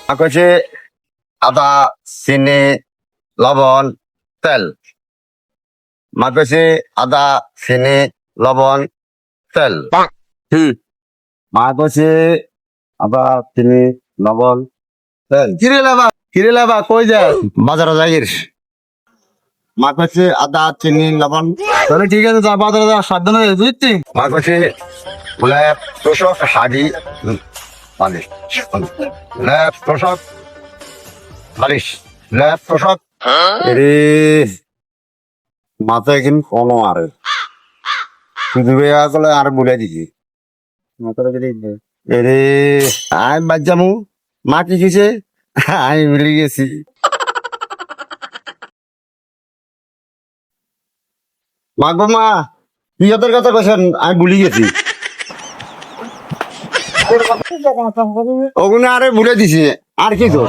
মা কইছে আদা চিনি লবণ তেল। মা কইছে আদা চিনি লবণ তেল। মা কইছে আদা চিনি লবণ তেল। কিরে লাবা কই যা? বাজারে যাইর। মা কইছে আদা চিনি লবণ। তাহলে ঠিক আছে, যা বাজারে যা, সাবধানে যাই, বুঝছি? মা কইছে ল্যাপ তোষক শাড়ি মালিশ। ল্যাপ তোষক মালিশ। ল্যাপ তোষক। এরে মাথায় কিন্তু কোনো আরে শুধু গেলে আর বলে দিছি। এরে আয় বাজ্জামু মা কি কিছে আমি ভুলে গেছি। মা গো মা কি হাতের কথা কইছেন আমি ভুলে গেছি। ওগুলো আরে ভুলে দিছি আর কি তো